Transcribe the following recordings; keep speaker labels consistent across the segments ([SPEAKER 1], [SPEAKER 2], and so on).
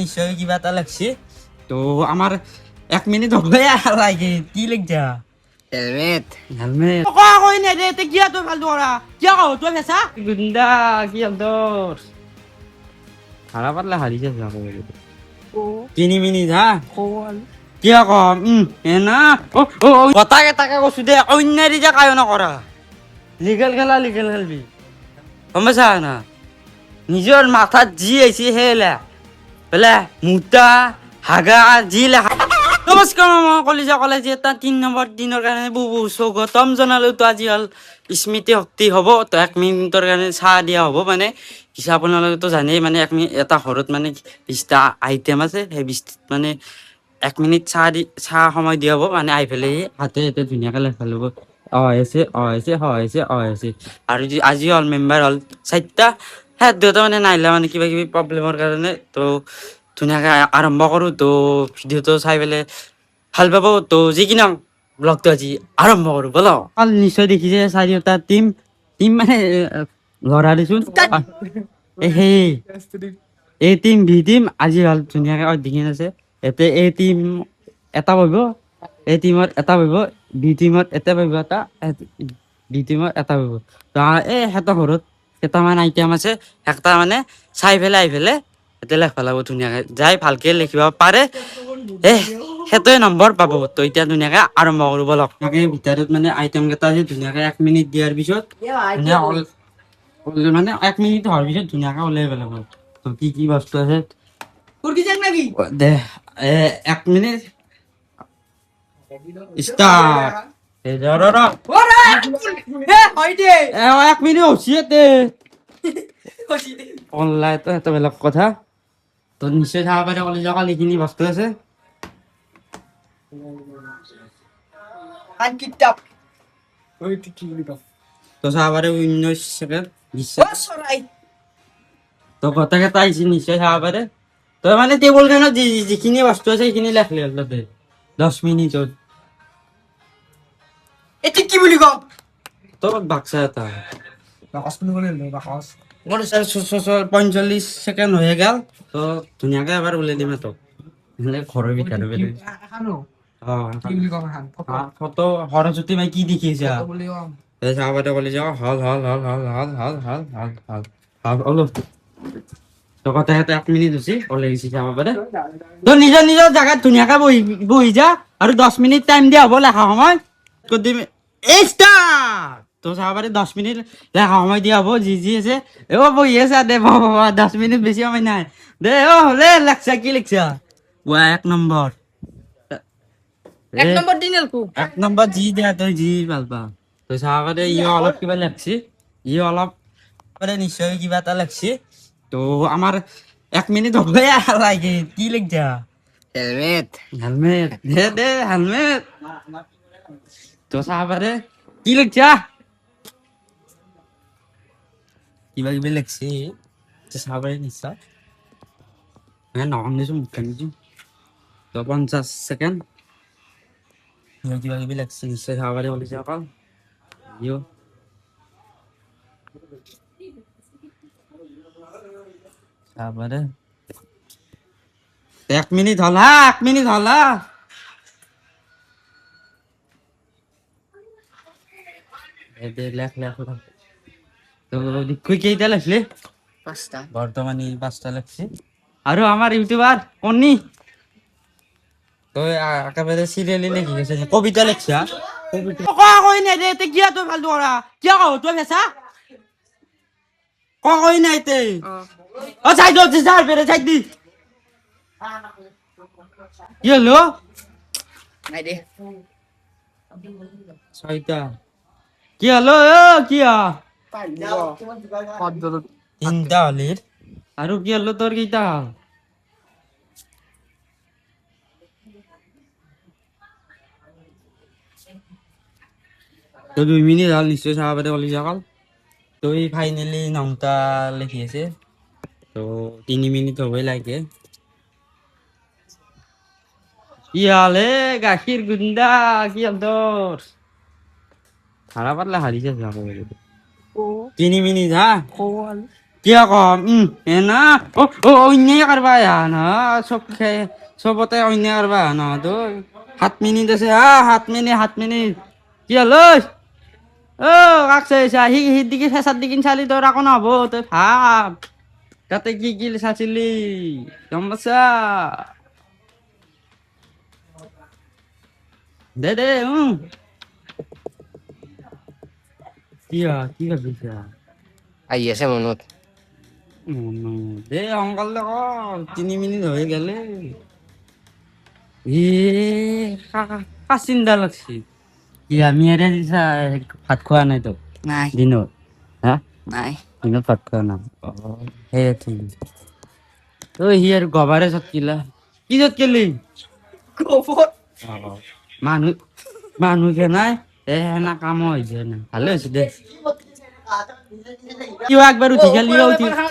[SPEAKER 1] নিশ্চয় কিবা এটা লাগছে তো আমার 1 মিনিট হবে লাগে কি লিখছা
[SPEAKER 2] হেলমেট
[SPEAKER 1] হেলমেট কই না রে তে কিয়া তুই ফালতু করা কিয়া কও তুই ফেসা গুন্ডা কি আদর খারাপ পারলে হারিছে যাবো 3 মিনিট হ্যাঁ কিয়া কম না ও ও কথা টাকা কছু দে অন্যারি যা কায় না করা লিগেল খেলবি সমস্যা না নিজের মাথাত জি আইছে হেলা বেলা মুতা হাগা জি লেখা নমস্কাৰ মই কলিজা কলেজী এটা 3 নম্বৰ দিনৰ কাৰণে বহু স্বাগতম জনালো তো আজি হল স্মৃতি শক্তি হ'ব তো 1 মিনিটৰ কাৰণে চাহ দিয়া হ'ব মানে কিছু আপোনালোকেতো জানেই মানে 1 মিনিট এটা ঘৰত মানে 20টা আইটেম আছে সেই 20 মানে 1 মিনিট চাহ সময় দিয়া হ'ব মানে আহি পেলাই হাতে হাতে ধুনীয়াকৈ লেখা ল'ব হৈছে আৰু আজি হল মেম্বাৰ হল 4টা হ্যাঁ দেউতা মানে নাইলা মানে কিবা কিবি প্ৰব্লেমৰ কাৰণে তো ধুনীয়াকৈ আৰম্ভ কৰোঁ তো ভিডিঅ'টো চাই পেলাই ভাল পাব তো যি কি নহওক ব্লগটো আজি আৰম্ভ কৰোঁ ব'ল নিশ্চয় দেখিছে 4টা টিম মানে ল'ৰা দিছোন সেই এই টিম বি টিম আজি হ'ল ধুনীয়াকৈ অধিক আছে ইয়াতে এই টিম এটা পাব এই টিমত এটা পাব বি টিমত এটা পাব এটা বি টিমত এটা পাব তো এই সিহঁতৰ ঘৰত কেইটামান আইটেম আছে একটা মানে চাই পেলাই আহি পেলাই এতিয়া লেখবা লাগব ধুনীয়াকৈ যাই ভালকৈ লিখিব পাৰে সেইটোৱে নম্বৰ পাব তো এতিয়া ধুনীয়াকৈ আৰম্ভ কৰোঁ ব'লক ভিতৰত মানে আইটেম কেইটা আছে ধুনীয়াকৈ 1 মিনিট দিয়াৰ পিছত মানে 1 মিনিট হোৱাৰ পিছত ধুনীয়াকৈ ওলাই পেলাব তো কি বস্তু আছে দে 1 মিনিট স্টার্ট এক মিনিট হচ্ছে অনলাইন তো এত বেলেগ কথা তো নিশ্চয় চাব পাৰে কলেজৰ কালিখিনি বস্তু আছে তো চাব পাৰে 19 ছেকেণ্ড তো গোটেইকেইটা আহিছে নিশ্চয় চাব পাৰে তো মানে টেবুল খনত যিখিনি বস্তু আছে সেইখিনি লেখলি হ'ল তাতে 10 মিনিটত
[SPEAKER 2] এটি কি বুলি কম
[SPEAKER 1] তোর বাক্সা এটা মোৰ 45 ছেকেণ্ড হৈ গেল তো ধুনীয়াকৈ এবাৰ ওলাই দিম তো ঘৰৰ ভিতৰত ফটো সৰস্বতী মাই কি দেখিছা চাব পাৰে কলি যাওঁ হল অলপ তো কথা 1 মিনিট হৈছে ওলাই গৈছে চাব পাৰে তো নিজৰ জাগাত ধুনীয়াকৈ বহি যা আৰু 10 মিনিট টাইম দিয়া হ'ব লেখা সময় দিম স্টার্ট তো চাব পাৰে 10 মিনিট লেখা সময় দিয়া হ'ব যি আছে বহি আছে দে 10 মিনিট বেছি সময় নাই দে লেখছা কি লিখছা 1 নম্বৰ
[SPEAKER 2] 1 নম্বৰ দিন এলকু
[SPEAKER 1] 1 নম্বৰ জি দিয়া তই জি ভাল পা তই চাব পাৰে অলপ কিবা লিখছি অলপ নিশ্চয় কিবা এটা লিখছি তো আমার 1 মিনিট হবে লাগে কি লিখছা
[SPEAKER 2] হেলমেট
[SPEAKER 1] দে হেলমেট তো চাব পাৰে কি লিখছা কিবা কিবি লিখছি চাব পাৰে নিশ্চয় নকম দিছো মুখে নিছো তো 50 ছেকেণ্ড কিবা কিবি লিখছি নিশ্চয় চাব পাৰে বলিছে অকল চাব পাৰে 1 মিনিট হল 1 মিনিট হল লেখ তো কেইটা লেখলি
[SPEAKER 2] 5টা
[SPEAKER 1] বর্তমানে 5টা লেখছি আৰু আমাৰ ইউটিউবার কনি তো একেবাৰে সিরিয়ালি লিখি গেছে কবিতা লেখছা কই নাই রে তে কিয়া তুই ফালতু করা কিয়া কও তুই ফেসা কই নাই তে যাই দো যাই বেরে যাই দি কি হলো
[SPEAKER 2] নাই দে
[SPEAKER 1] 6টা কি হলো কিয়া 3টা হলির আৰু কি হলো তোর কেইটা তো 2 মিনিট হল নিশ্চয় চাব পাৰে কলি যাকাল তো ফাইনালি 9টা লিখি আছে তো 3 মিনিট হবই লাগে কি হালে গাখীৰ গুন্দা কি হাল তোর খারাপ পারলে হারিছে যাবো 3 মিনিট হ্যাঁ কিয় কম না অন্যায় কৰবা না চবতে অন্যায় কৰবা না তো 7 মিনিট আছে 7 মিনিট কি হল কাকছে দিকে ফেঁচার দিকে চালি তোর আকৌ নহব তই ভাব তাতে কি কি চাইছিলি গম পাইছা দে কি ভাবিছা
[SPEAKER 2] আহি আছে মনত
[SPEAKER 1] দে সোনকালে ক 3 মিনিট হয়ে গেলে কা চিন্তা লাগছি কি আমি এৰে দিছা ভাত খোৱা নাই তো
[SPEAKER 2] নাই
[SPEAKER 1] দিনত হা
[SPEAKER 2] নাই
[SPEAKER 1] দিনত ভাত খোৱা নাই সেই ঠিক সি আৰু গবাৰে চটকিলা কি চটকিলি মানুহ মানুহে নাই সেনা কাম হৈছে না ভালে হৈছে দে কিয় একবাৰ উঠি গেলি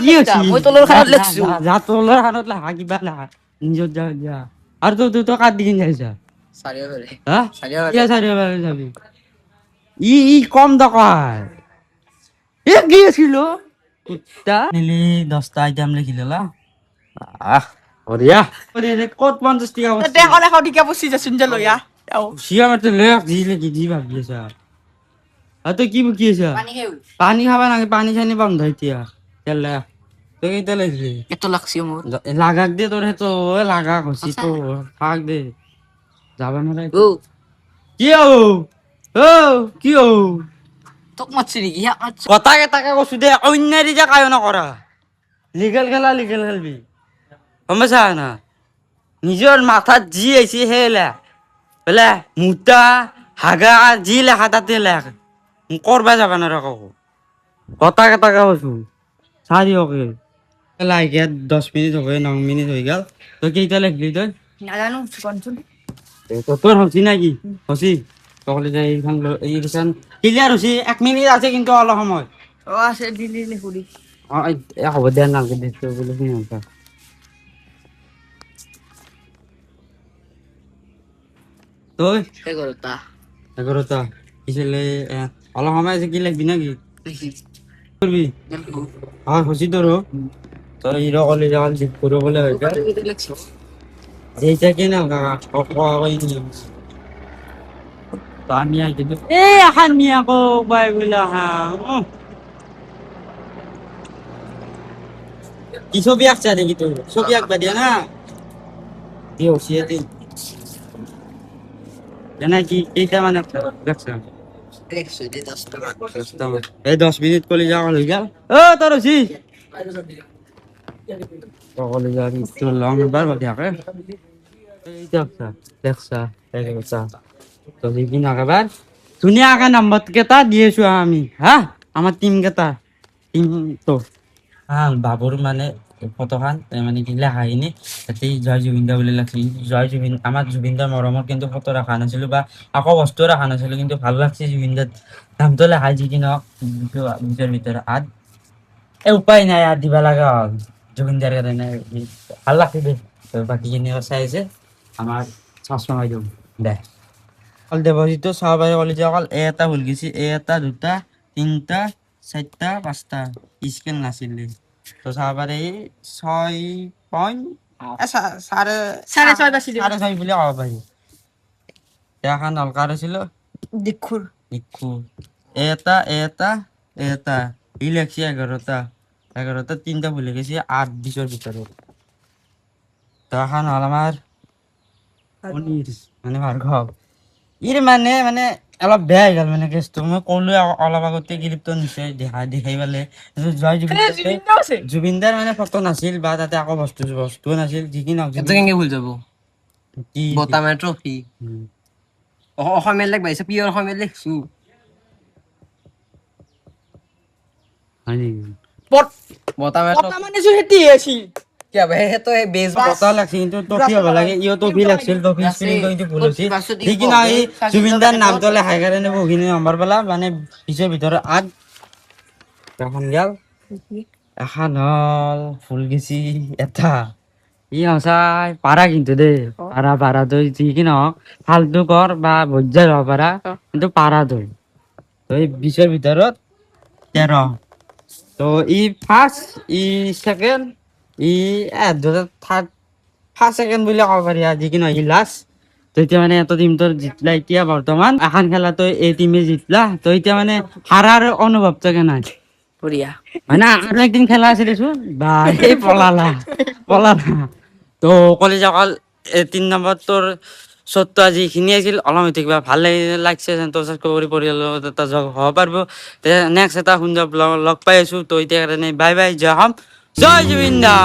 [SPEAKER 1] কি হৈছে
[SPEAKER 2] মই তলৰ খানত লেখছো
[SPEAKER 1] যা তলৰ খানত লাহা কিবা লাহা নিজৰ যা আৰু তই কাট দি কিনে যাইছা
[SPEAKER 2] চাৰিওফালে
[SPEAKER 1] হা
[SPEAKER 2] চাৰিওফালে
[SPEAKER 1] কিয় চাৰিওফালে যাবি ই কম দকাই কি আছিল কুত্তা নিলি 10টা আইটেম লিখি ললা বঢ়িয়া ক'ত 50 টকা
[SPEAKER 3] দেখলে সঠিকে পুচি যাচোন যে লৈ আহ
[SPEAKER 1] চিয়া মাতে লেখ দি লিখি দি ভাবি আছা আৰু তই কি বকি আছা পানী খাবা নাগে পানী চানী বন্ধ এতিয়া তেলে তই কেইটা লাগিলি
[SPEAKER 2] এত লাগছি মোৰ
[SPEAKER 1] লাগাক দে তোৰ সেইটো লাগাক হৈছি তো ফাক দে যাবা নোৱাৰে কি কি
[SPEAKER 2] তোক মাতছি নেকি ইয়াক মাতছি
[SPEAKER 1] কথা কেটাকে কৈছো দে অন্যায় যে কায় নকৰা লিগেল খেলা লিগেল খেলবি গম পাইছা না নিজৰ মাথাত যি আহিছে সেই লেখ বোলে মুতা হাগা যি লেখা তাতে লেখ কৰবা যাবা নোৱাৰা কাকো কথা কেটাকে কৈছো চাৰিওকে লাইকে 10 মিনিট হবে 9 মিনিট হৈ গেল তই কেইটা লিখলি তই
[SPEAKER 3] নাজানো কনচোন
[SPEAKER 1] তোর হচ্ছি নাকি হচ্ছি তখন এইখান ক্লিয়ার হচ্ছি 1 মিনিট আছে কিন্তু অলপ সময়
[SPEAKER 3] ও আছে দিলি হুড়ি
[SPEAKER 1] হ'ব দে নালগে দে তোৰ বোলে সিহঁত তই
[SPEAKER 2] এঘাৰটা
[SPEAKER 1] 11টা পিছলে অলপ সময় আছে কি লাগবি নাকি করবি হচ্ছি তোর তোর হিরো কলেজ এখন ঠিক করবো বলে হয়েছে যেইটা কিনা তো আমি আইতে এখন মি আকৌ বাই বলে কি ছবি আঁকছা দেখি তোর ছবি আঁকবা দিয়া না দিয়ে হসিয়ে দিন জানা কি এইটা মানে দেখছা 10 মিনিট কলি যাওয়া হয়ে গেল তোর হসি কলি যাওয়া তোর লং বার দেখে এই দেখছা দেখছা দেখছা তো দিবি না এবার ধুনীয়া আঁকা নাম্বার কেইটা দিয়েছো আমি হা আমার টিম কেইটা টিম তো হ্যাঁ বাবুর মানে ফটোখান মানে কি লেখা হয়নি তাতে জয় জুবিনদা বুলি লাগছে জয় জুবিন আমার জুবিনদার মরমত কিন্তু ফটো রাখা নাছিল বা আকৌ বস্তু রাখা নাছিল কিন্তু ভাল লাগছে জুবিনদার নামটো লেখা যি কি নহওক নিজৰ ভিতৰত উপায় নাই আর দিবা লাগা হল জুবিনদার কাৰণে ভাল লাগছে দে বাকীখিনি চাই আছে আমার চশমা মাৰি দিওঁ দে অকল দেৱজিতো চাব পাৰে কলেজ অকল এটা ভুল গৈছে এটা 2টা 3টা 4টা 5টা স্কেল নাছিলে তো চাব পাৰে 6
[SPEAKER 3] সাড়ে সাড়ে ছয় বাছি দিব
[SPEAKER 1] 6.5 বুলি ক'ব পাৰি এখন নলকাৰ আছিল
[SPEAKER 3] দেখুর
[SPEAKER 1] দেখো এটা এটা এটা ই লেখছি 11টা 3টা ভুলে গেছি 8-20 ভিতৰত তো এখন হল আমার মানে ভাৰ্গৱ মানে মানে অলপ বেয়া হৈ গ'ল মানে কেছটো মই ক'লো অলপ আগতে ক্লিপটো নিশ্চয় দেখাই পালে জয় জুবিনদাৰ মানে ফটো নাছিল বা তাতে আকৌ বস্তু নাছিল যি কি নহওক
[SPEAKER 2] এত কেনেকে ভুল যাব
[SPEAKER 1] কি
[SPEAKER 2] বতা মানে ট্ৰফি অসমীয়াত লেখ বাইছে পিয়ৰ অসমীয়াত লেখছো
[SPEAKER 1] হয় নেকি
[SPEAKER 2] বতা
[SPEAKER 3] কথা মানে হেতি আছিল
[SPEAKER 2] কিয় বে তো বেজ
[SPEAKER 1] বতা লাগছে কিন্তু টফি হ'ব লাগে ইও টফি লাগছিল টফি স্পেলিংটো কিন্তু ভুল হৈছিল ঠিক কি নহয় এই জুবিনদাৰ নামটো লেখাই কাৰণে বহুখিনি নম্বৰ পালা মানে 20ৰ ভিতৰত 8 এখন গেল এখন হল ফুল গেছি এটা ই সঁচাই পাৰা কিন্তু দেই পাৰা তই যি কি নহওক ফাল্টু কৰ বা বজ্জাৰ হ'ব পাৰা কিন্তু পাৰা তই 20ৰ ভিতৰত 13 তো ই ফার্স্ট ই সেকেন্ড ই দুটা থার্ড ফার্স্ট সেকেন্ড বুলি ক'ব পাৰি আজি কি নহয় ই লাষ্ট তো এতিয়া মানে এটা টিম তোৰ জিতলা এতিয়া বৰ্তমান এখন খেলা তই এই টিমে জিতলা তো এতিয়া মানে হাৰাৰ অনুভৱটো কেনে
[SPEAKER 3] বঢ়িয়া
[SPEAKER 1] হয় না আৰু একদিন খেলা আছিল দেচোন বা এই পলালা তো কলেজসকল 3 নম্বৰ তোৰ শ্বটটো আজি এইখিনি আছিল অলপ হৈ থাকিবা ভাল লাগছে সন্তোষ কৰি পৰিয়ালৰ এটা জগ হ'ব পাৰিব নেক্সট এটা সুন্দৰ ব্লগ লগ পাই আছো তো এতিয়া কাৰণে বাই বাই জয় জুবিন দা